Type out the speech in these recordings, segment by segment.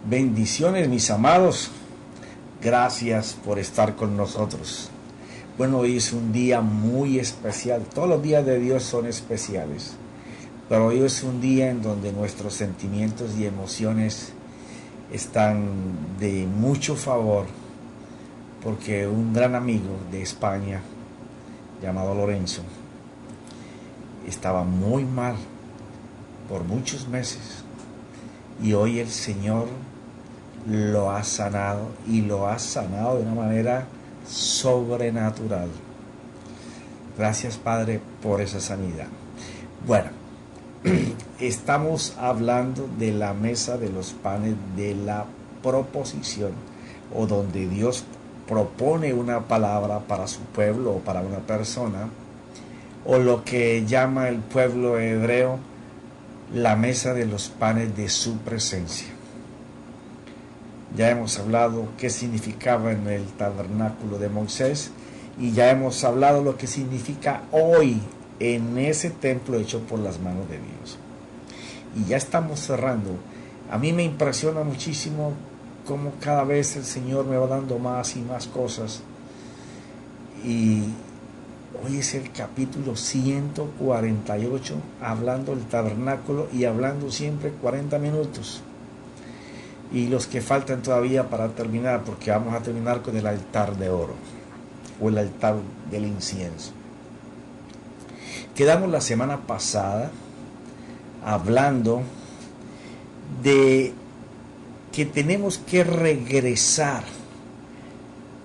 Bendiciones, mis amados. Gracias por estar con nosotros. Bueno, hoy es un día muy especial. Todos los días de Dios son especiales, pero hoy es un día en donde nuestros sentimientos y emociones están de mucho favor, porque un gran amigo de España, llamado Lorenzo, estaba muy mal por muchos meses, y hoy el Señor lo ha sanado, y lo ha sanado de una manera sobrenatural. Gracias, Padre, por esa sanidad. Bueno, estamos hablando de la mesa de los panes de la proposición, o donde Dios propone una palabra para su pueblo o para una persona, o lo que llama el pueblo hebreo la mesa de los panes de su presencia. Ya hemos hablado qué significaba en el tabernáculo de Moisés, y ya hemos hablado lo que significa hoy en ese templo hecho por las manos de Dios. Y ya estamos cerrando. A mí me impresiona muchísimo cómo cada vez el Señor me va dando más y más cosas. Y hoy es el capítulo 148, hablando del tabernáculo y hablando siempre 40 minutos. Y los que faltan todavía para terminar, porque vamos a terminar con el altar de oro, o el altar del incienso. Quedamos la semana pasada hablando de que tenemos que regresar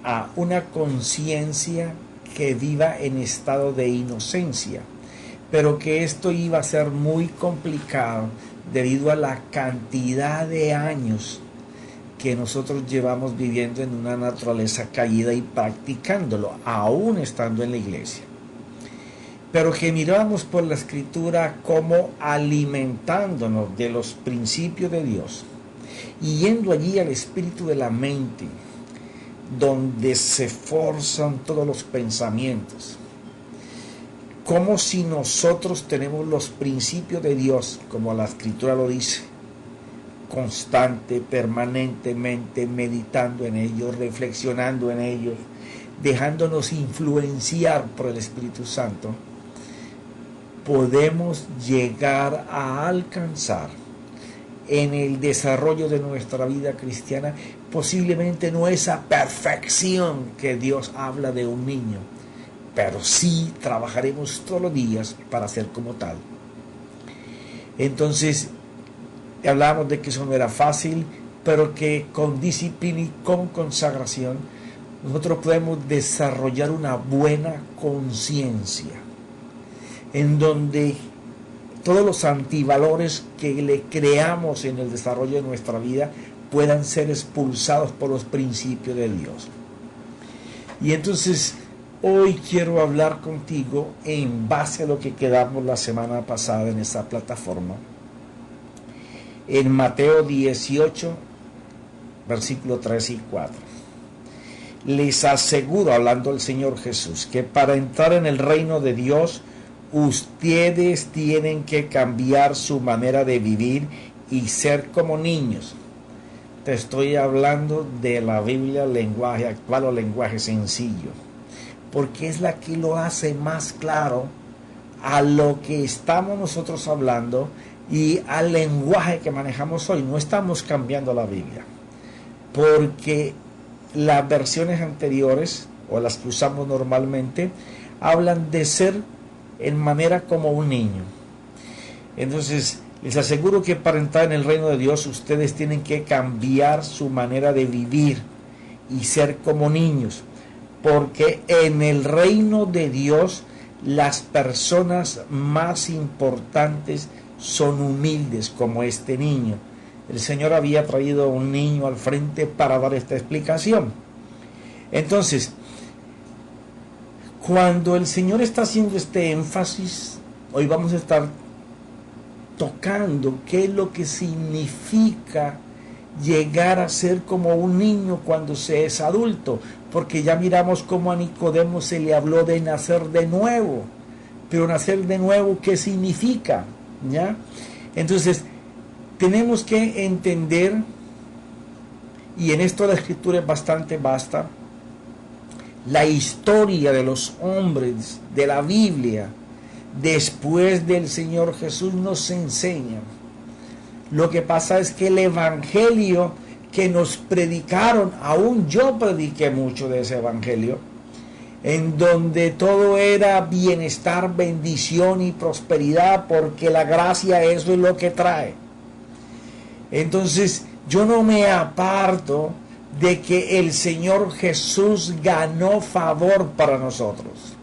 a una conciencia que viva en estado de inocencia, pero que esto iba a ser muy complicado debido a la cantidad de años que nosotros llevamos viviendo en una naturaleza caída y practicándolo, aún estando en la iglesia. Pero que miramos por la Escritura como alimentándonos de los principios de Dios y yendo allí al espíritu de la mente, donde se forzan todos los pensamientos, como si nosotros tenemos los principios de Dios, como la Escritura lo dice, constante, permanentemente meditando en ellos, reflexionando en ellos, dejándonos influenciar por el Espíritu Santo, podemos llegar a alcanzar en el desarrollo de nuestra vida cristiana posiblemente no esa perfección que Dios habla de un niño, pero sí trabajaremos todos los días para ser como tal. Entonces hablamos de que eso no era fácil, pero que con disciplina y con consagración nosotros podemos desarrollar una buena conciencia, en donde todos los antivalores que le creamos en el desarrollo de nuestra vida puedan ser expulsados por los principios de Dios. Y entonces hoy quiero hablar contigo en base a lo que quedamos la semana pasada en esa plataforma, en Mateo 18, versículos 3 y 4. Les aseguro, hablando el Señor Jesús, que para entrar en el reino de Dios, ustedes tienen que cambiar su manera de vivir y ser como niños. Te estoy hablando de la Biblia, lenguaje actual o lenguaje sencillo, porque es la que lo hace más claro a lo que estamos nosotros hablando y al lenguaje que manejamos hoy. No estamos cambiando la Biblia, porque las versiones anteriores o las que usamos normalmente hablan de ser en manera como un niño. Entonces les aseguro que para entrar en el reino de Dios ustedes tienen que cambiar su manera de vivir y ser como niños, porque en el reino de Dios las personas más importantes son humildes, como este niño. El Señor había traído a un niño al frente para dar esta explicación. Entonces, cuando el Señor está haciendo este énfasis, hoy vamos a estar tocando qué es lo que significa llegar a ser como un niño cuando se es adulto, porque ya miramos cómo a Nicodemo se le habló de nacer de nuevo, pero nacer de nuevo, ¿qué significa? ¿Ya? Entonces, tenemos que entender y en esto la escritura es bastante vasta, la historia de los hombres de la Biblia después del Señor Jesús nos enseña. Lo que pasa es que el evangelio que nos predicaron, aún yo prediqué mucho de ese evangelio, en donde todo era bienestar, bendición y prosperidad, porque la gracia eso es lo que trae. Entonces yo no me aparto de que el Señor Jesús ganó favor para nosotros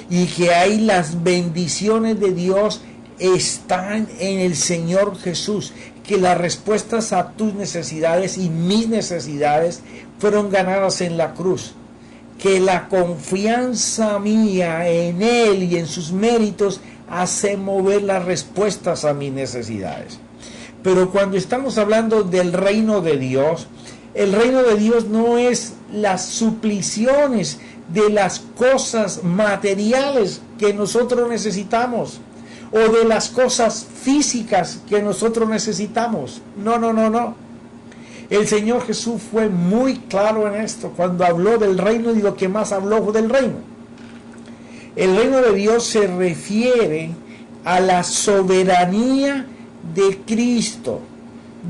y que hay las bendiciones de Dios están en el Señor Jesús, que las respuestas a tus necesidades y mis necesidades fueron ganadas en la cruz, que la confianza mía en Él y en sus méritos hace mover las respuestas a mis necesidades. Pero cuando estamos hablando del reino de Dios, el reino de Dios no es las supliciones de las cosas materiales que nosotros necesitamos o de las cosas físicas que nosotros necesitamos. No. El Señor Jesús fue muy claro en esto cuando habló del reino y lo que más habló fue del reino. El reino de Dios se refiere a la soberanía de Cristo,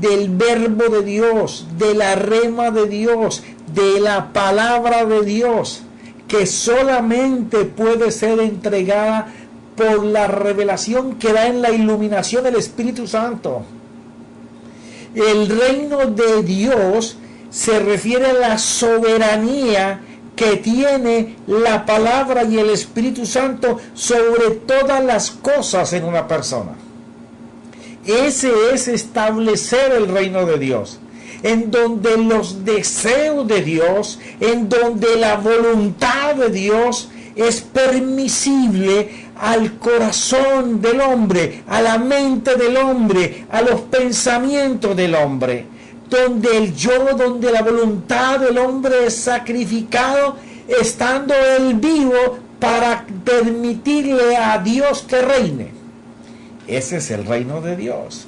del verbo de Dios, de la rema de Dios, de la palabra de Dios, que solamente puede ser entregada por la revelación que da en la iluminación del Espíritu Santo. El reino de Dios se refiere a la soberanía que tiene la palabra y el Espíritu Santo sobre todas las cosas en una persona. Ese es establecer el reino de Dios, en donde los deseos de Dios, en donde la voluntad de Dios es permisible al corazón del hombre, a la mente del hombre, a los pensamientos del hombre, donde el yo, donde la voluntad del hombre es sacrificado, estando él vivo para permitirle a Dios que reine. Ese es el reino de Dios.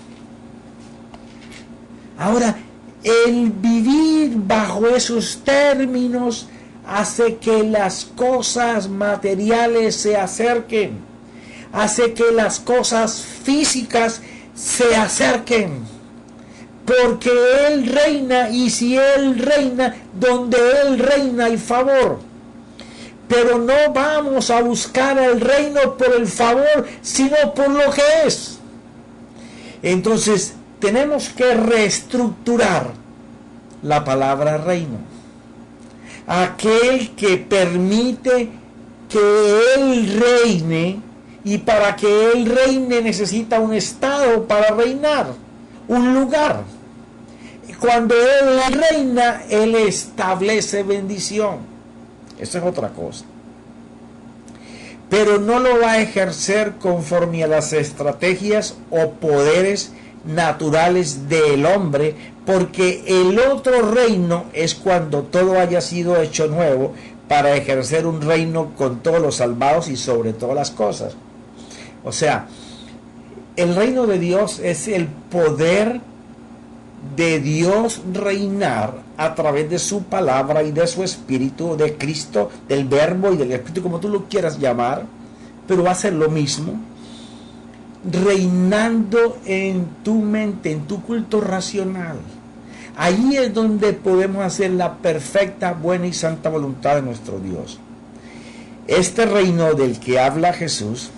Ahora, el vivir bajo esos términos hace que las cosas materiales se acerquen, hace que las cosas físicas se acerquen, porque Él reina, y si Él reina, donde Él reina hay favor. Pero no vamos a buscar el reino por el favor, sino por lo que es. Entonces, tenemos que reestructurar la palabra reino. Aquel que permite que Él reine, y para que Él reine necesita un estado para reinar, un lugar. Cuando Él reina, Él establece bendición. Eso es otra cosa. Pero no lo va a ejercer conforme a las estrategias o poderes naturales del hombre, porque el otro reino es cuando todo haya sido hecho nuevo para ejercer un reino con todos los salvados y sobre todas las cosas. O sea, el reino de Dios es el poder de Dios reinar a través de su palabra y de su espíritu, de Cristo, del verbo y del espíritu, como tú lo quieras llamar, pero va a ser lo mismo, reinando en tu mente, en tu culto racional. Ahí es donde podemos hacer la perfecta, buena y santa voluntad de nuestro Dios. Este reino del que habla Jesús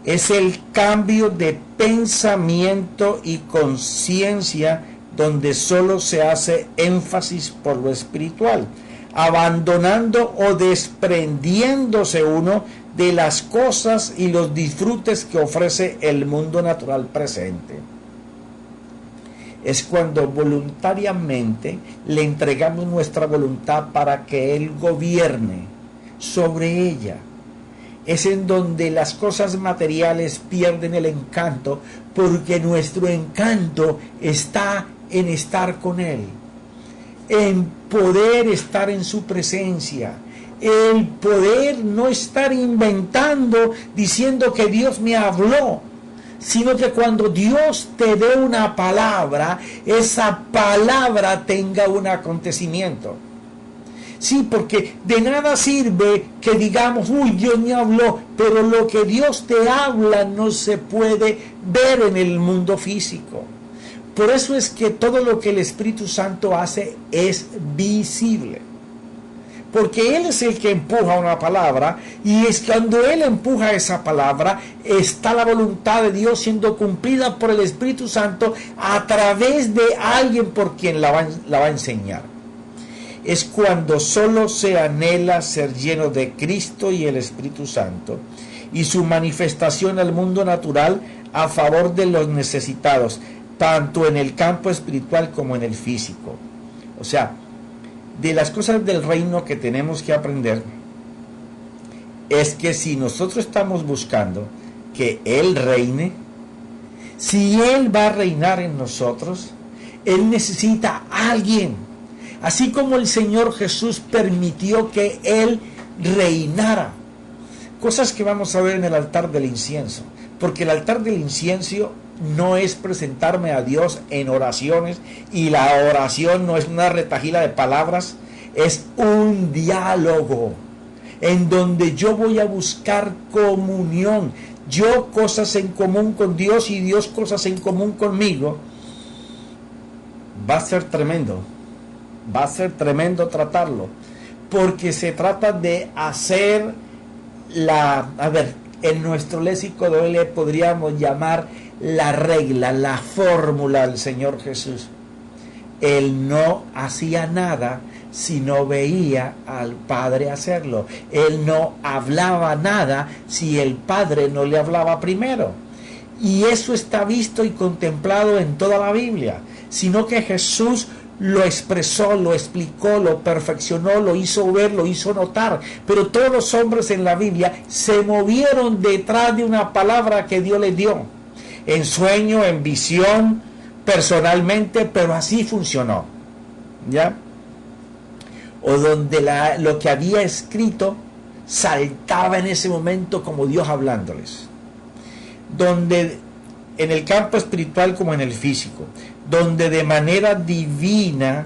es el cambio de pensamiento y conciencia, donde solo se hace énfasis por lo espiritual, abandonando o desprendiéndose uno de las cosas y los disfrutes que ofrece el mundo natural presente. Es cuando voluntariamente le entregamos nuestra voluntad para que Él gobierne sobre ella. Es en donde las cosas materiales pierden el encanto, porque nuestro encanto está en estar con Él, en poder estar en su presencia, el poder no estar inventando diciendo que Dios me habló, sino que cuando Dios te dé una palabra, esa palabra tenga un acontecimiento. Sí, porque de nada sirve que digamos, uy, Dios me habló, pero lo que Dios te habla no se puede ver en el mundo físico. Por eso es que todo lo que el Espíritu Santo hace es visible. Porque Él es el que empuja una palabra, y es cuando Él empuja esa palabra, está la voluntad de Dios siendo cumplida por el Espíritu Santo a través de alguien por quien la va a enseñar. Es cuando solo se anhela ser lleno de Cristo y el Espíritu Santo y su manifestación al mundo natural a favor de los necesitados, tanto en el campo espiritual como en el físico. O sea, de las cosas del reino que tenemos que aprender es que si nosotros estamos buscando que Él reine, si Él va a reinar en nosotros, Él necesita a alguien. Así como el Señor Jesús permitió que Él reinara. Cosas que vamos a ver en el altar del incienso. Porque el altar del incienso no es presentarme a Dios en oraciones, y la oración no es una retahíla de palabras, es un diálogo en donde yo voy a buscar comunión. Yo cosas en común con Dios y Dios cosas en común conmigo. Va a ser tremendo. Va a ser tremendo tratarlo, porque se trata de hacer en nuestro léxico de hoy le podríamos llamar la regla, la fórmula del Señor Jesús. Él no hacía nada si no veía al Padre hacerlo. Él no hablaba nada si el Padre no le hablaba primero. Y eso está visto y contemplado en toda la Biblia, sino que Jesús lo expresó, lo explicó, lo perfeccionó, lo hizo ver, lo hizo notar. Pero todos los hombres en la Biblia se movieron detrás de una palabra que Dios les dio. En sueño, en visión, personalmente, pero así funcionó. ¿Ya? O donde lo que había escrito saltaba en ese momento como Dios hablándoles. Donde en el campo espiritual como en el físico, donde de manera divina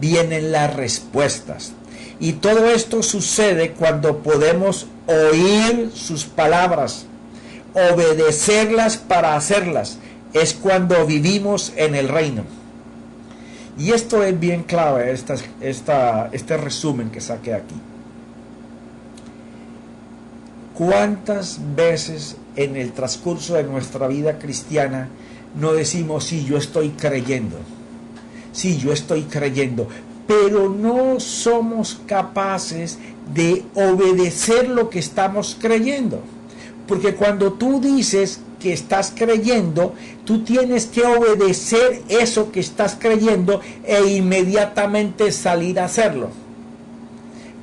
vienen las respuestas. Y todo esto sucede cuando podemos oír sus palabras, obedecerlas para hacerlas. Es cuando vivimos en el reino. Y esto es bien clave, este resumen que saqué aquí. ¿Cuántas veces en el transcurso de nuestra vida cristiana no decimos, sí, yo estoy creyendo? Sí, yo estoy creyendo. Pero no somos capaces de obedecer lo que estamos creyendo. Porque cuando tú dices que estás creyendo, tú tienes que obedecer eso que estás creyendo e inmediatamente salir a hacerlo.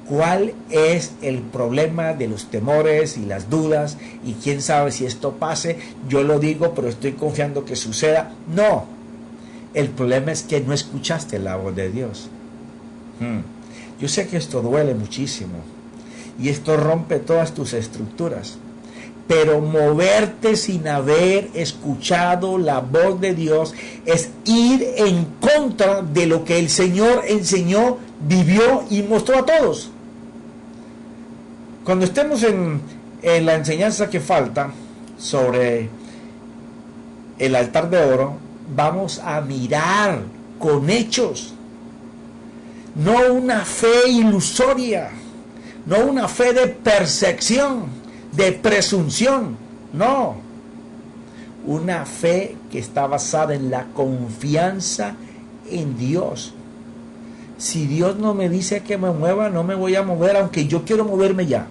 ¿Cuál es el problema de los temores y las dudas? Y quién sabe si esto pase. Yo lo digo, pero estoy confiando que suceda. No. El problema es que no escuchaste la voz de Dios. Yo sé que esto duele muchísimo. Y esto rompe todas tus estructuras. Pero moverte sin haber escuchado la voz de Dios es ir en contra de lo que el Señor enseñó, vivió y mostró a todos. Cuando estemos en la enseñanza que falta sobre el altar de oro, vamos a mirar con hechos, no una fe ilusoria, no una fe de percepción, de presunción, no, una fe que está basada en la confianza en Dios. Si Dios no me dice que me mueva, no me voy a mover, aunque yo quiero moverme ya.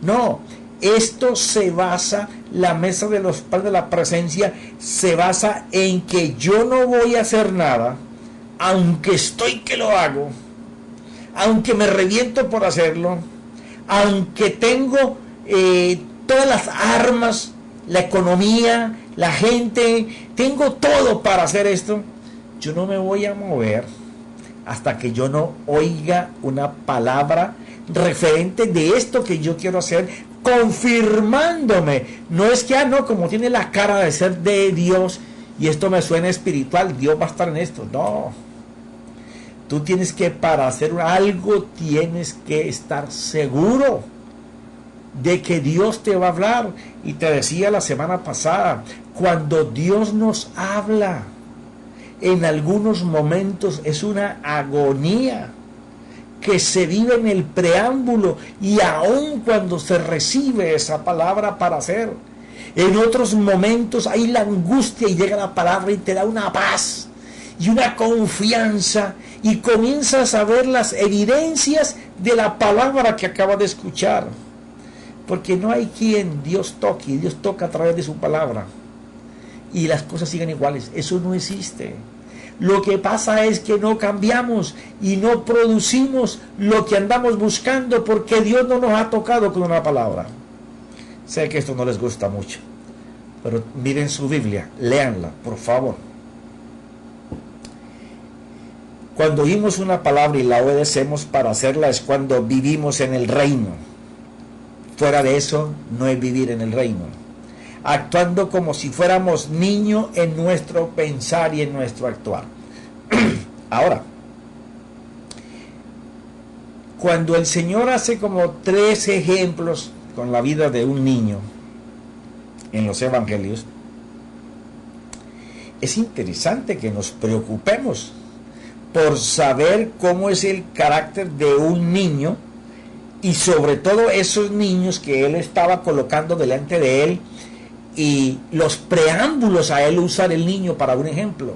No, esto se basa, la mesa de los panes de la presencia, se basa en que yo no voy a hacer nada, aunque estoy que lo hago, aunque me reviento por hacerlo, aunque tengo todas las armas, la economía, la gente, tengo todo para hacer esto, yo no me voy a mover hasta que yo no oiga una palabra referente de esto que yo quiero hacer, confirmándome. No es que, no, como tiene la cara de ser de Dios y esto me suena espiritual, Dios va a estar en esto. No. Tú tienes que, para hacer algo, tienes que estar seguro de que Dios te va a hablar. Y te decía la semana pasada, cuando Dios nos habla, en algunos momentos es una agonía que se vive en el preámbulo y aun cuando se recibe esa palabra para hacer. En otros momentos hay la angustia y llega la palabra y te da una paz y una confianza y comienzas a ver las evidencias de la palabra que acabas de escuchar. Porque no hay quien Dios toque, Dios toca a través de su palabra y las cosas siguen iguales. Eso no existe. Lo que pasa es que no cambiamos y no producimos lo que andamos buscando porque Dios no nos ha tocado con una palabra. Sé que esto no les gusta mucho, pero miren su Biblia, léanla, por favor. Cuando oímos una palabra y la obedecemos para hacerla es cuando vivimos en el reino. Fuera de eso, no es vivir en el reino. Actuando como si fuéramos niños en nuestro pensar y en nuestro actuar. Ahora, cuando el Señor hace como 3 ejemplos con la vida de un niño en los evangelios, es interesante que nos preocupemos por saber cómo es el carácter de un niño y sobre todo esos niños que Él estaba colocando delante de Él y los preámbulos a Él usar el niño para un ejemplo.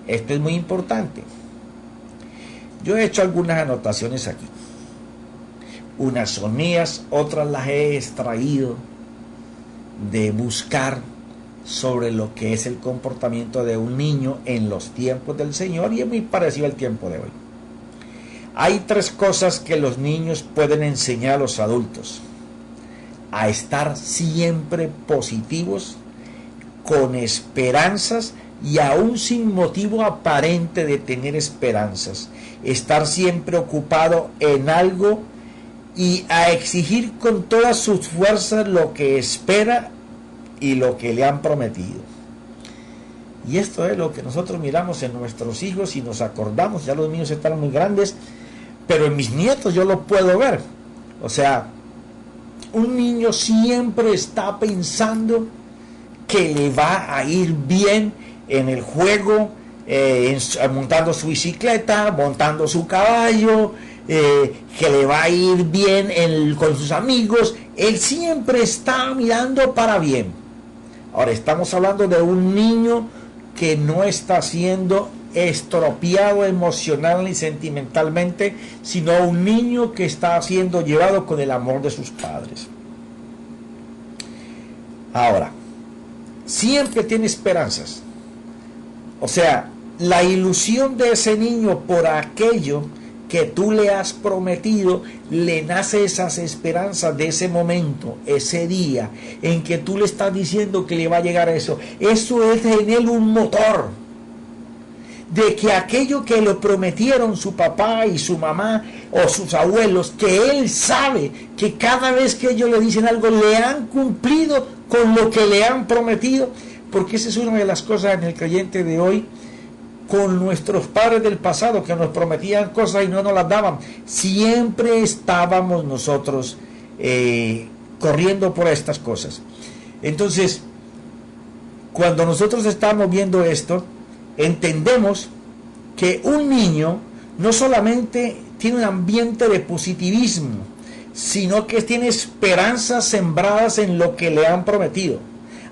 Esto es muy importante. Yo he hecho algunas anotaciones aquí. Unas son mías, otras las he extraído de buscar sobre lo que es el comportamiento de un niño en los tiempos del Señor y es muy parecido al tiempo de hoy. Hay 3 cosas que los niños pueden enseñar a los adultos: a estar siempre positivos, con esperanzas y aún sin motivo aparente de tener esperanzas, estar siempre ocupado en algo y a exigir con todas sus fuerzas lo que espera y lo que le han prometido. Y esto es lo que nosotros miramos en nuestros hijos y nos acordamos. Ya los míos están muy grandes, pero en mis nietos yo lo puedo ver. O sea, un niño siempre está pensando que le va a ir bien en el juego, montando su bicicleta, montando su caballo, que le va a ir bien con sus amigos. Él siempre está mirando para bien. Ahora estamos hablando de un niño que no está siendo estropeado emocional ni sentimentalmente, sino un niño que está siendo llevado con el amor de sus padres. Ahora, siempre tiene esperanzas. O sea, la ilusión de ese niño por aquello que tú le has prometido, le nace esas esperanzas de ese momento, ese día en que tú le estás diciendo que le va a llegar eso. Eso es en él un motor de que aquello que le prometieron su papá y su mamá o sus abuelos, que él sabe que cada vez que ellos le dicen algo le han cumplido con lo que le han prometido, porque esa es una de las cosas en el creyente de hoy con nuestros padres del pasado, que nos prometían cosas y no nos las daban. Siempre estábamos nosotros corriendo por estas cosas. Entonces, cuando nosotros estamos viendo esto, entendemos que un niño no solamente tiene un ambiente de positivismo, sino que tiene esperanzas sembradas en lo que le han prometido.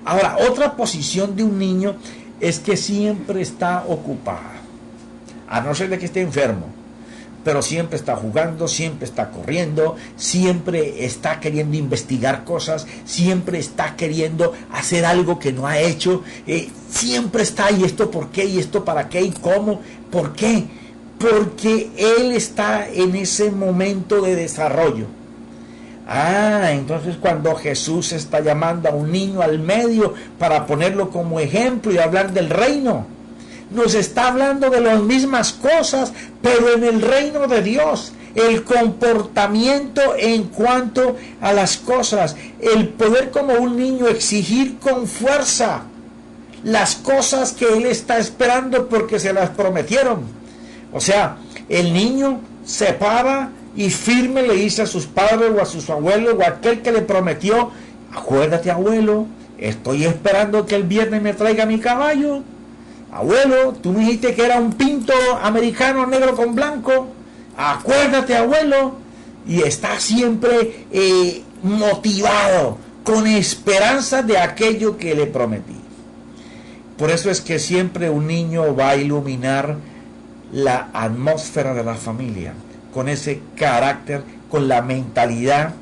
Ahora, otra posición de un niño es que siempre está ocupada, a no ser de que esté enfermo, pero siempre está jugando, siempre está corriendo, siempre está queriendo investigar cosas, siempre está queriendo hacer algo que no ha hecho, siempre está, ¿y esto por qué? ¿Y esto para qué? ¿Y cómo? ¿Por qué? Porque él está en ese momento de desarrollo. Entonces cuando Jesús está llamando a un niño al medio para ponerlo como ejemplo y hablar del reino, nos está hablando de las mismas cosas, pero en el reino de Dios, el comportamiento en cuanto a las cosas, el poder como un niño exigir con fuerza las cosas que él está esperando porque se las prometieron. O sea, el niño se para y firme le dice a sus padres o a sus abuelos o a aquel que le prometió: acuérdate, abuelo, estoy esperando que el viernes me traiga mi caballo. Abuelo, tú me dijiste que era un pinto americano negro con blanco. Acuérdate, abuelo. Y está siempre motivado, con esperanza de aquello que le prometí. Por eso es que siempre un niño va a iluminar la atmósfera de la familia, con ese carácter, con la mentalidad.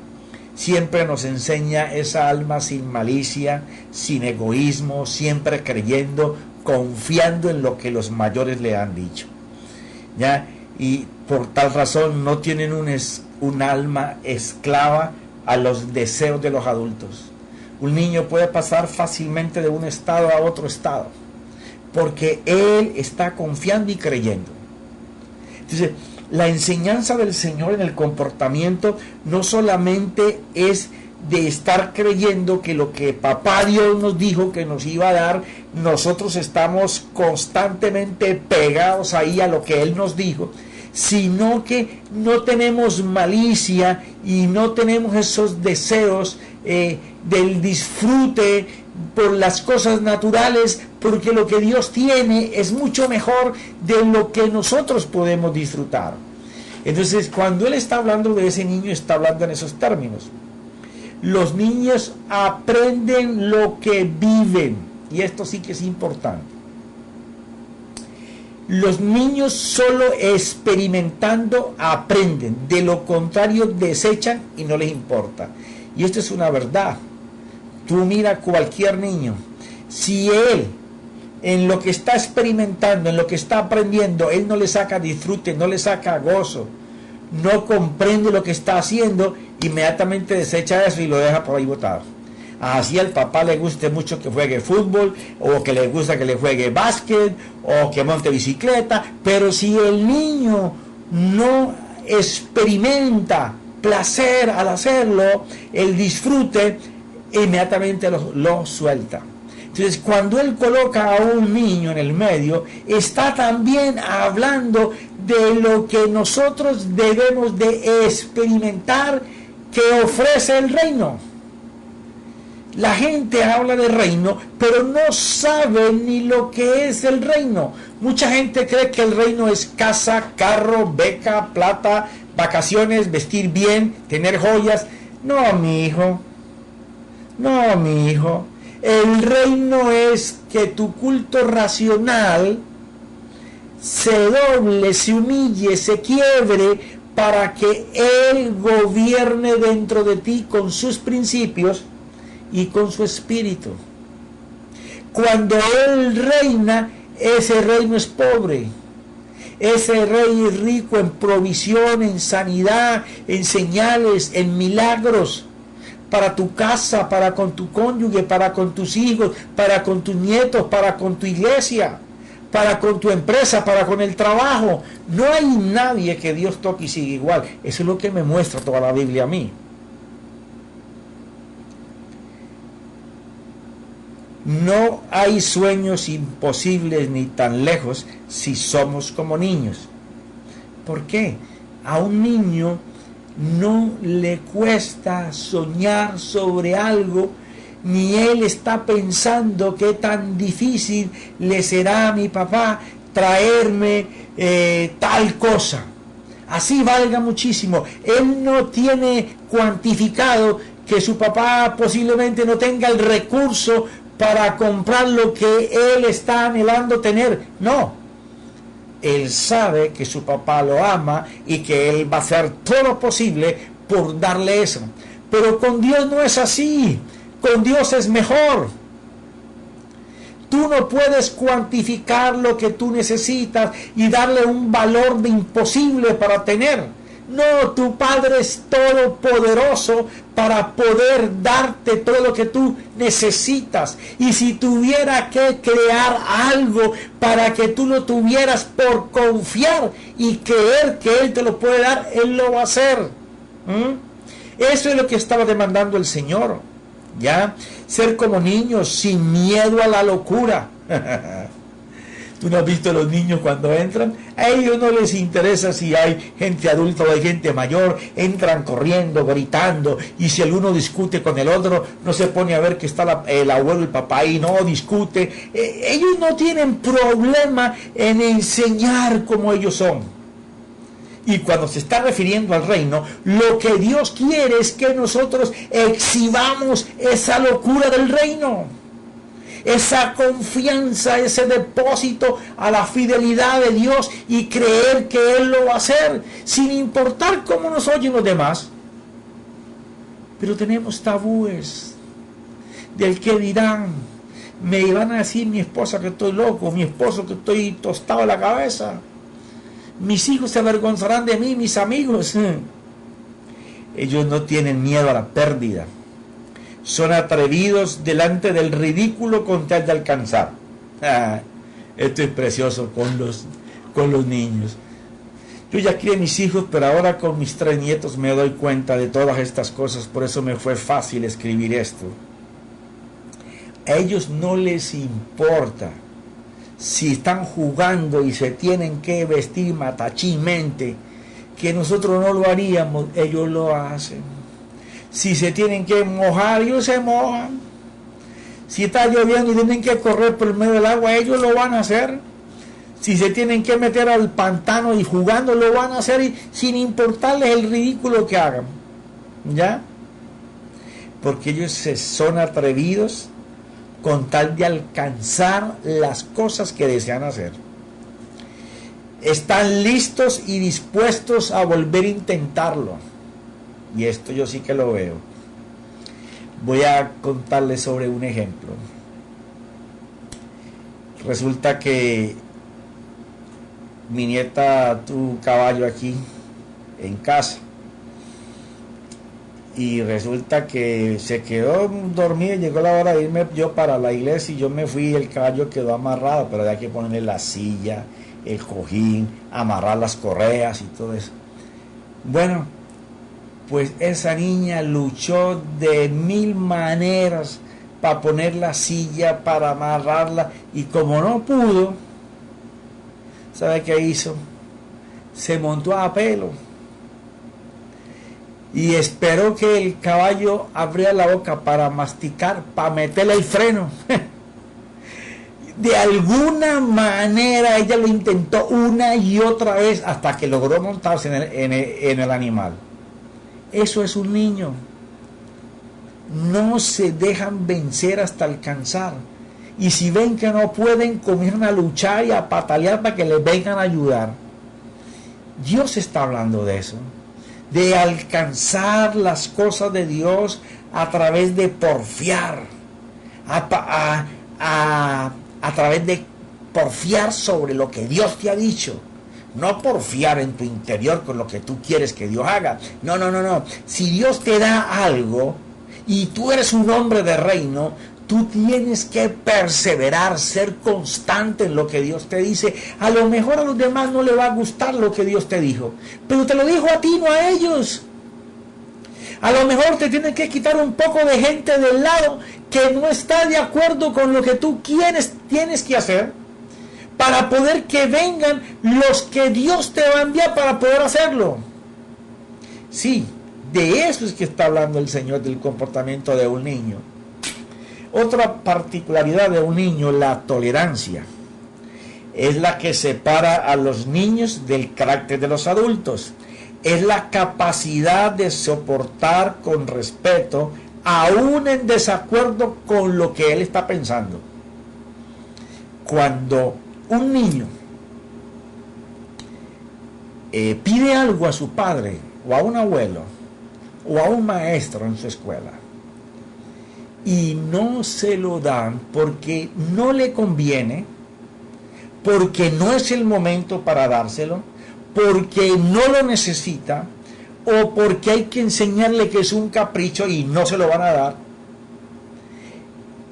Siempre nos enseña esa alma sin malicia, sin egoísmo, siempre creyendo, confiando en lo que los mayores le han dicho, ¿ya? Y por tal razón no tienen un alma esclava a los deseos de los adultos. Un niño puede pasar fácilmente de un estado a otro estado, porque él está confiando y creyendo. Entonces, la enseñanza del Señor en el comportamiento no solamente es de estar creyendo que lo que Papá Dios nos dijo que nos iba a dar, nosotros estamos constantemente pegados ahí a lo que Él nos dijo, sino que no tenemos malicia y no tenemos esos deseos del disfrute por las cosas naturales, porque lo que Dios tiene es mucho mejor de lo que nosotros podemos disfrutar. Entonces, cuando Él está hablando de ese niño, está hablando en esos términos. Los niños aprenden lo que viven, y esto sí que es importante. Los niños solo experimentando aprenden, de lo contrario desechan y no les importa. Y esto es una verdad. Tú mira cualquier niño, si él en lo que está experimentando, en lo que está aprendiendo, él no le saca disfrute, no le saca gozo, no comprende lo que está haciendo, inmediatamente desecha eso y lo deja por ahí botado. Así al papá le guste mucho que juegue fútbol, o que le gusta que le juegue básquet, o que monte bicicleta, pero si el niño no experimenta placer al hacerlo, el disfrute, inmediatamente lo suelta. Entonces, cuando Él coloca a un niño en el medio, está también hablando de lo que nosotros debemos de experimentar que ofrece el reino. La gente habla de reino, pero no sabe ni lo que es el reino. Mucha gente cree que el reino es casa, carro, beca, plata, vacaciones, vestir bien, tener joyas. No, mi hijo. No, mi hijo. El reino es que tu culto racional se doble, se humille, se quiebre para que Él gobierne dentro de ti con sus principios y con su espíritu. Cuando Él reina, ese reino es pobre. Ese rey es rico en provisión, en sanidad, en señales, en milagros, para tu casa, para con tu cónyuge, para con tus hijos, para con tus nietos, para con tu iglesia, para con tu empresa, para con el trabajo. No hay nadie que Dios toque y siga igual. Eso es lo que me muestra toda la Biblia a mí. No hay sueños imposibles ni tan lejos si somos como niños. ¿Por qué? A un niño no le cuesta soñar sobre algo, ni él está pensando qué tan difícil le será a mi papá traerme tal cosa. Así valga muchísimo. Él no tiene cuantificado que su papá posiblemente no tenga el recurso para comprar lo que él está anhelando tener. No. Él sabe que su papá lo ama y que él va a hacer todo lo posible por darle eso. Pero con Dios no es así. Con Dios es mejor. Tú no puedes cuantificar lo que tú necesitas y darle un valor de imposible para tener. No, tu Padre es todopoderoso para poder darte todo lo que tú necesitas. Y si tuviera que crear algo para que tú lo tuvieras por confiar y creer que Él te lo puede dar, Él lo va a hacer. Eso es lo que estaba demandando el Señor. ¿Ya? Ser como niños sin miedo a la locura. ¿Tú no has visto a los niños cuando entran? A ellos no les interesa si hay gente adulta o hay gente mayor. Entran corriendo, gritando. Y si alguno discute con el otro, no se pone a ver que está el abuelo y el papá y no discute. Ellos no tienen problema en enseñar como ellos son. Y cuando se está refiriendo al reino, lo que Dios quiere es que nosotros exhibamos esa locura del reino, esa confianza, ese depósito a la fidelidad de Dios y creer que Él lo va a hacer, sin importar cómo nos oyen los demás. Pero tenemos tabúes del que dirán. Me van a decir mi esposa que estoy loco, mi esposo que estoy tostado de la cabeza. Mis hijos se avergonzarán de mí, mis amigos. Ellos no tienen miedo a la pérdida. Son atrevidos delante del ridículo con tal de alcanzar. Esto es precioso con los niños. Yo ya crié mis hijos, pero ahora con mis 3 nietos me doy cuenta de todas estas cosas. Por eso me fue fácil escribir esto. A ellos no les importa si están jugando y se tienen que vestir matachimente, que nosotros no lo haríamos, ellos lo hacen. Si se tienen que mojar, ellos se mojan. Si está lloviendo y tienen que correr por el medio del agua, ellos lo van a hacer. Si se tienen que meter al pantano y jugando, lo van a hacer, y sin importarles el ridículo que hagan. ¿Ya? Porque ellos son atrevidos con tal de alcanzar las cosas que desean hacer. Están listos y dispuestos a volver a intentarlo. Y esto yo sí que lo veo. Voy a contarles sobre un ejemplo. Resulta que mi nieta tuvo un caballo aquí en casa. Y resulta que se quedó dormido, llegó la hora de irme yo para la iglesia y yo me fui y el caballo quedó amarrado, pero había que ponerle la silla, el cojín, amarrar las correas y todo eso. Bueno, pues esa niña luchó de 1000 maneras para poner la silla, para amarrarla, y como no pudo, ¿sabe qué hizo? Se montó a pelo y esperó que el caballo abriera la boca para masticar, para meterle el freno. De alguna manera ella lo intentó una y otra vez hasta que logró montarse en el animal. Eso es un niño. No se dejan vencer hasta alcanzar. Y si ven que no pueden, comienzan a luchar y a patalear para que les vengan a ayudar. Dios está hablando de eso. De alcanzar las cosas de Dios a través de porfiar, a través de porfiar sobre lo que Dios te ha dicho, no porfiar en tu interior con lo que tú quieres que Dios haga. No. Si Dios te da algo y tú eres un hombre de reino, tú tienes que perseverar, ser constante en lo que Dios te dice. A lo mejor a los demás no les va a gustar lo que Dios te dijo, pero te lo dijo a ti, no a ellos. A lo mejor te tienen que quitar un poco de gente del lado que no está de acuerdo con lo que tú tienes que hacer, para poder que vengan los que Dios te va a enviar para poder hacerlo. Sí, de eso es que está hablando el Señor, del comportamiento de un niño. Otra particularidad de un niño, la tolerancia, es la que separa a los niños del carácter de los adultos. Es la capacidad de soportar con respeto, aún en desacuerdo con lo que él está pensando. Cuando un niño pide algo a su padre, o a un abuelo, o a un maestro en su escuela, y no se lo dan porque no le conviene, porque no es el momento para dárselo, porque no lo necesita, o porque hay que enseñarle que es un capricho y no se lo van a dar.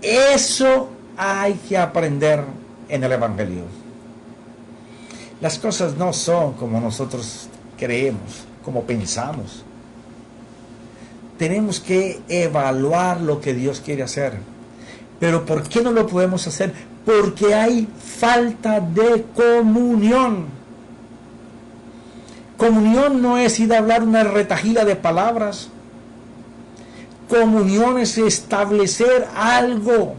Eso hay que aprender en el Evangelio. Las cosas no son como nosotros creemos, como pensamos. Tenemos que evaluar lo que Dios quiere hacer. Pero ¿por qué no lo podemos hacer? Porque hay falta de comunión. Comunión no es ir a hablar una retahíla de palabras. Comunión es establecer algo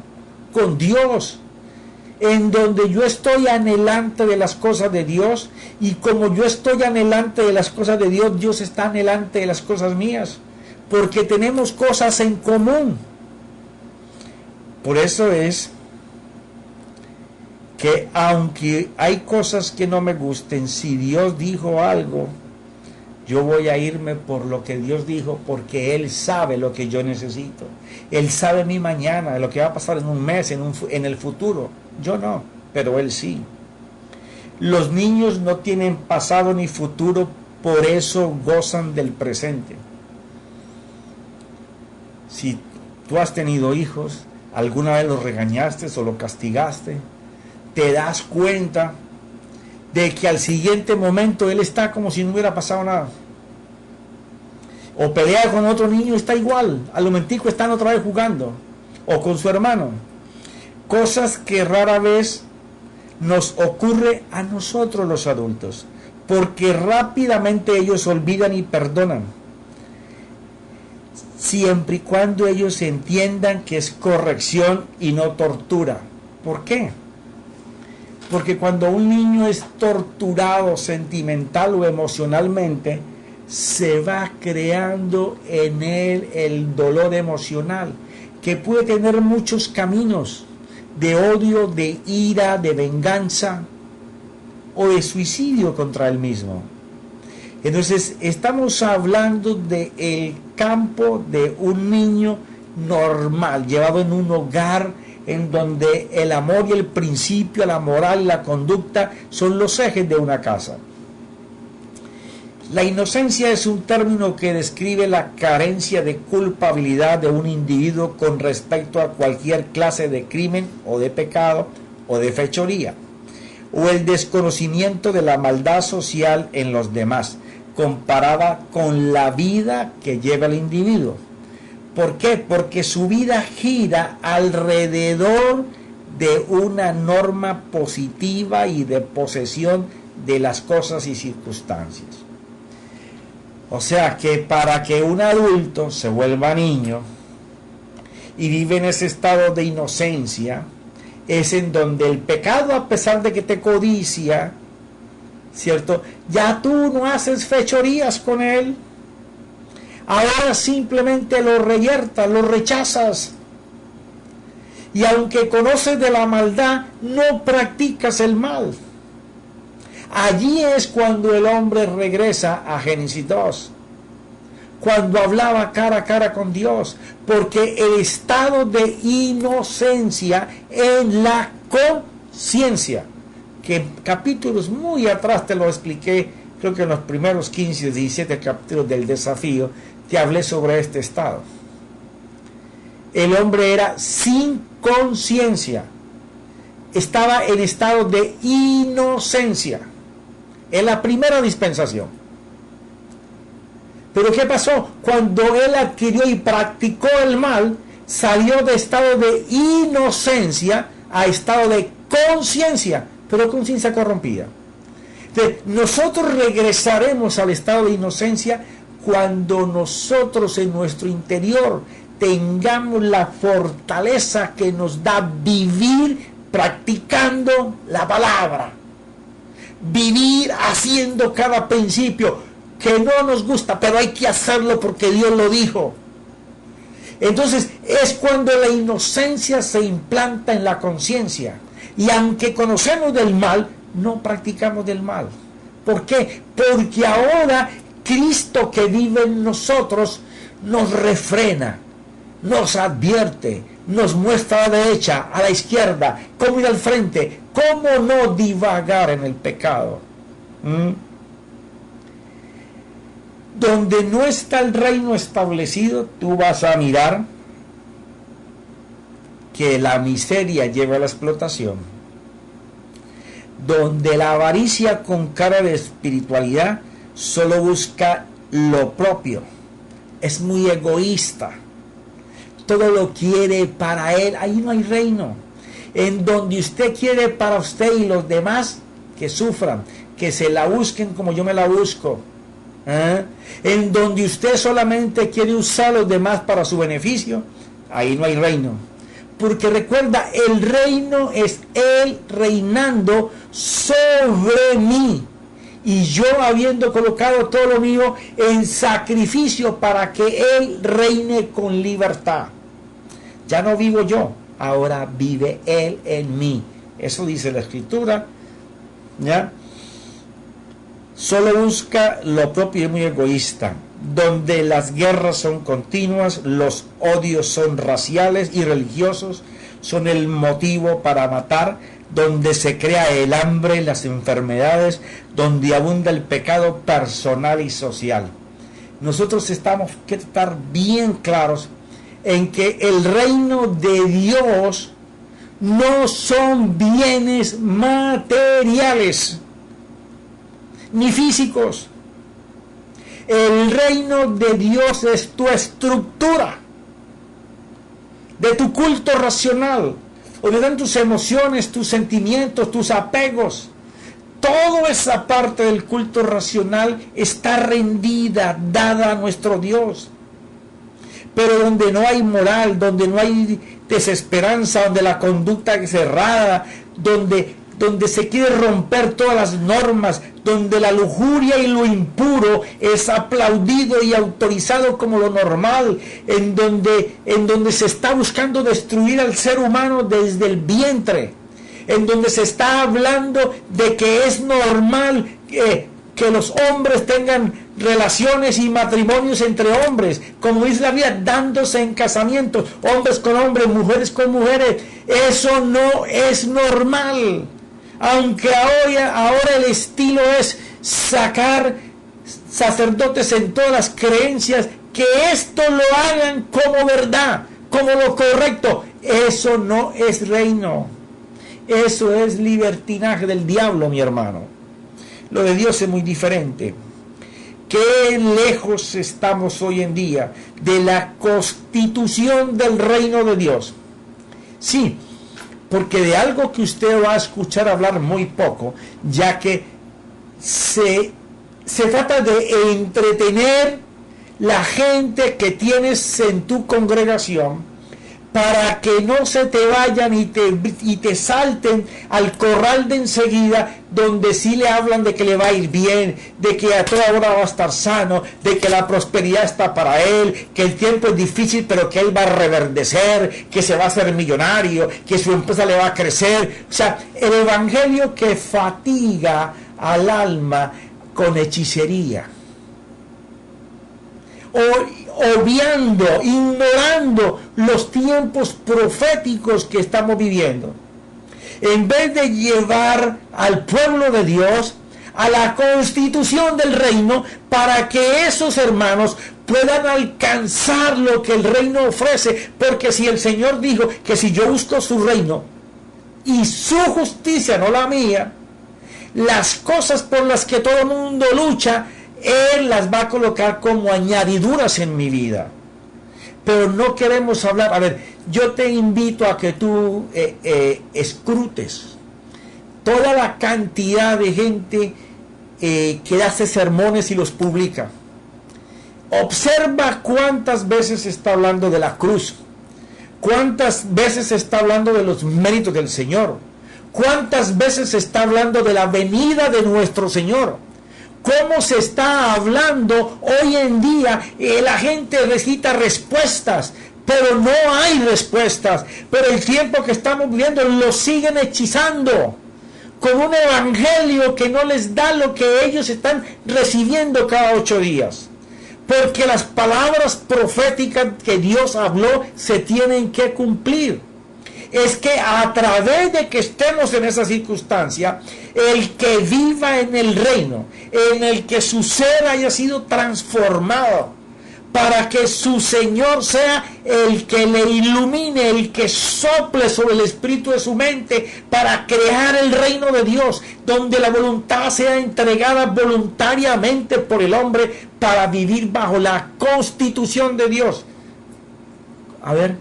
con Dios, en donde yo estoy anhelante de las cosas de Dios, y como yo estoy anhelante de las cosas de Dios, Dios está anhelante de las cosas mías, porque tenemos cosas en común. Por eso es que aunque hay cosas que no me gusten, si Dios dijo algo, yo voy a irme por lo que Dios dijo, porque Él sabe lo que yo necesito. Él sabe mi mañana, lo que va a pasar en un mes, en el futuro. Yo no, pero Él sí. Los niños no tienen pasado ni futuro, por eso gozan del presente. Si tú has tenido hijos, alguna vez los regañaste o los castigaste, te das cuenta de que al siguiente momento él está como si no hubiera pasado nada. O pelea con otro niño y está igual, al momentico están otra vez jugando, o con su hermano. Cosas que rara vez nos ocurre a nosotros los adultos, porque rápidamente ellos olvidan y perdonan, siempre y cuando ellos entiendan que es corrección y no tortura. ¿Por qué? Porque cuando un niño es torturado sentimental o emocionalmente, se va creando en él el dolor emocional, que puede tener muchos caminos, de odio, de ira, de venganza o de suicidio contra él mismo. Entonces estamos hablando del campo de un niño normal, llevado en un hogar en donde el amor y el principio, la moral y la conducta son los ejes de una casa. La inocencia es un término que describe la carencia de culpabilidad de un individuo con respecto a cualquier clase de crimen o de pecado o de fechoría, o el desconocimiento de la maldad social en los demás, comparada con la vida que lleva el individuo. ¿Por qué? Porque su vida gira alrededor de una norma positiva y de posesión de las cosas y circunstancias. O sea que para que un adulto se vuelva niño y vive en ese estado de inocencia, es en donde el pecado, a pesar de que te codicia, ¿cierto? Ya tú no haces fechorías con él. Ahora simplemente lo reyertas, lo rechazas. Y aunque conoces de la maldad, no practicas el mal. Allí es cuando el hombre regresa a Génesis 2, cuando hablaba cara a cara con Dios, porque el estado de inocencia en la conciencia, que en capítulos muy atrás te lo expliqué, creo que en los primeros 15 o 17 capítulos del desafío, te hablé sobre este estado. El hombre era sin conciencia, estaba en estado de inocencia, en la primera dispensación. Pero ¿qué pasó? Cuando él adquirió y practicó el mal, salió de estado de inocencia a estado de conciencia, pero conciencia corrompida. Entonces, nosotros regresaremos al estado de inocencia cuando nosotros en nuestro interior tengamos la fortaleza que nos da vivir practicando la palabra, vivir haciendo cada principio que no nos gusta, pero hay que hacerlo porque Dios lo dijo. Entonces es cuando la inocencia se implanta en la conciencia, y aunque conocemos del mal, no practicamos del mal. ¿Por qué? Porque ahora Cristo que vive en nosotros nos refrena, nos advierte, nos muestra a la derecha, a la izquierda, cómo ir al frente, cómo no divagar en el pecado. Donde no está el reino establecido, tú vas a mirar que la miseria lleva a la explotación. Donde la avaricia con cara de espiritualidad solo busca lo propio, es muy egoísta, todo lo quiere para él, ahí no hay reino. En donde usted quiere para usted y los demás que sufran, que se la busquen como yo me la busco, en donde usted solamente quiere usar a los demás para su beneficio, ahí no hay reino. Porque recuerda, el reino es Él reinando sobre mí. Y yo habiendo colocado todo lo mío en sacrificio para que Él reine con libertad. Ya no vivo yo, ahora vive Él en mí. Eso dice la Escritura. ¿Ya? Solo busca lo propio y es muy egoísta. Donde las guerras son continuas, los odios son raciales y religiosos, son el motivo para matar, donde se crea el hambre, las enfermedades, donde abunda el pecado personal y social. Nosotros estamos que estar bien claros en que el reino de Dios no son bienes materiales ni físicos. El reino de Dios es tu estructura de tu culto racional, donde están tus emociones, tus sentimientos, tus apegos. Toda esa parte del culto racional está rendida, dada a nuestro Dios. Pero donde no hay moral, donde no hay desesperanza, donde la conducta es cerrada, donde se quiere romper todas las normas, donde la lujuria y lo impuro es aplaudido y autorizado como lo normal, en donde se está buscando destruir al ser humano desde el vientre, en donde se está hablando de que es normal que los hombres tengan relaciones y matrimonios entre hombres, como dice la Biblia, dándose en casamientos, hombres con hombres, mujeres con mujeres. Eso no es normal. Aunque ahora el estilo es sacar sacerdotes en todas las creencias, que esto lo hagan como verdad, como lo correcto. Eso no es reino. Eso es libertinaje del diablo, mi hermano. Lo de Dios es muy diferente. Qué lejos estamos hoy en día de la constitución del reino de Dios. Sí, porque de algo que usted va a escuchar hablar muy poco, ya que se trata de entretener la gente que tienes en tu congregación, para que no se te vayan y te salten al corral de enseguida, donde sí le hablan de que le va a ir bien, de que a toda hora va a estar sano, de que la prosperidad está para él, que el tiempo es difícil pero que él va a reverdecer, que se va a hacer millonario, que su empresa le va a crecer. O sea, el evangelio que fatiga al alma con hechicería, obviando, ignorando los tiempos proféticos que estamos viviendo. En vez de llevar al pueblo de Dios a la constitución del reino, para que esos hermanos puedan alcanzar lo que el reino ofrece. Porque si el Señor dijo que si yo busco su reino y su justicia, no la mía, las cosas por las que todo el mundo lucha, Él las va a colocar como añadiduras en mi vida. Pero no queremos hablar. A ver, yo te invito a que tú escrutes toda la cantidad de gente que hace sermones y los publica. Observa cuántas veces está hablando de la cruz, cuántas veces está hablando de los méritos del Señor, cuántas veces está hablando de la venida de nuestro Señor. ¿Cómo se está hablando hoy en día? La gente necesita respuestas, pero no hay respuestas. Pero el tiempo que estamos viviendo lo siguen hechizando con un evangelio que no les da lo que ellos están recibiendo cada 8 días. Porque las palabras proféticas que Dios habló se tienen que cumplir. es que a través de que estemos en esa circunstancia, el que viva en el reino, en el que su ser haya sido transformado, para que su Señor sea el que le ilumine, el que sople sobre el espíritu de su mente para crear el reino de Dios, donde la voluntad sea entregada voluntariamente por el hombre para vivir bajo la constitución de Dios. A ver,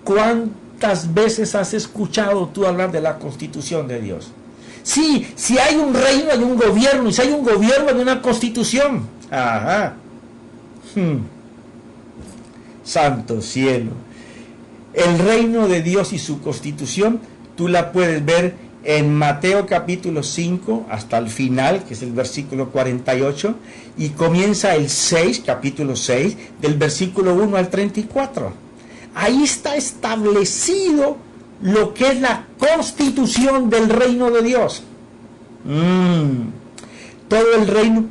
¿cuántas veces has escuchado tú hablar de la constitución de Dios? Sí, si hay un reino, hay un gobierno, y si hay un gobierno, hay una constitución. Ajá. Santo cielo. El reino de Dios y su constitución, tú la puedes ver en Mateo capítulo 5 hasta el final, que es el versículo 48, y comienza el 6, capítulo 6, del versículo 1 al 34. Ahí está establecido lo que es la constitución del reino de Dios. Todo el reino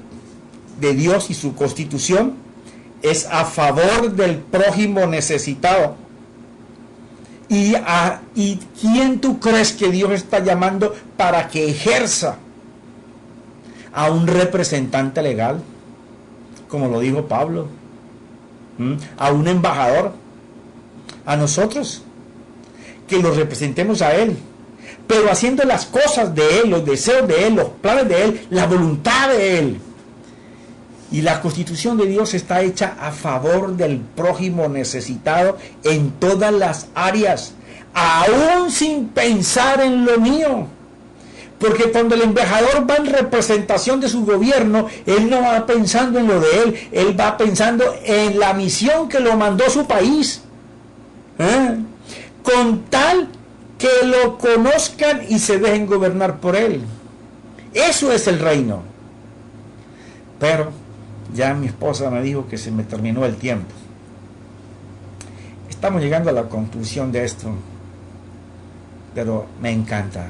de Dios y su constitución es a favor del prójimo necesitado. ¿Y quién tú crees que Dios está llamando para que ejerza? A un representante legal, como lo dijo Pablo, a un embajador, a nosotros, que lo representemos a Él, pero haciendo las cosas de Él, los deseos de Él, los planes de Él, la voluntad de Él. Y la constitución de Dios está hecha a favor del prójimo necesitado en todas las áreas, aún sin pensar en lo mío. Porque cuando el embajador va en representación de su gobierno, él no va pensando en lo de él va pensando en la misión que lo mandó su país. Con tal que lo conozcan y se dejen gobernar por él. Eso es el reino. Pero ya mi esposa me dijo que se me terminó el tiempo. Estamos llegando a la conclusión de esto, pero me encanta,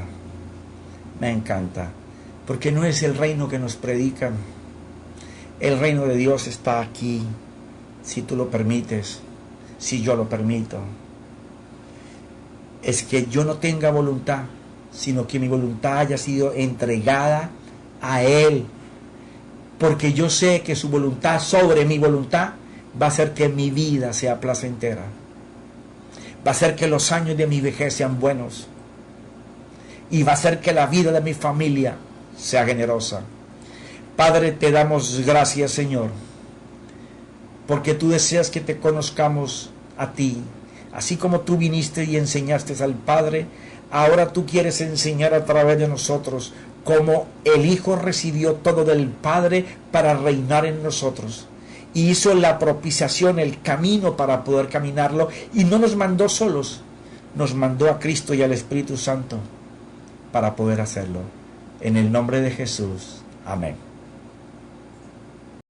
porque no es el reino que nos predican. El reino de Dios está aquí, si tú lo permites, si yo lo permito. Es que yo no tenga voluntad, sino que mi voluntad haya sido entregada a Él, porque yo sé que su voluntad sobre mi voluntad va a hacer que mi vida sea placentera, va a hacer que los años de mi vejez sean buenos, y va a hacer que la vida de mi familia sea generosa. Padre, te damos gracias, Señor, porque tú deseas que te conozcamos a ti, así como tú viniste y enseñaste al Padre. Ahora tú quieres enseñar a través de nosotros cómo el Hijo recibió todo del Padre para reinar en nosotros. Y hizo la propiciación, el camino para poder caminarlo. Y no nos mandó solos, nos mandó a Cristo y al Espíritu Santo para poder hacerlo. En el nombre de Jesús. Amén.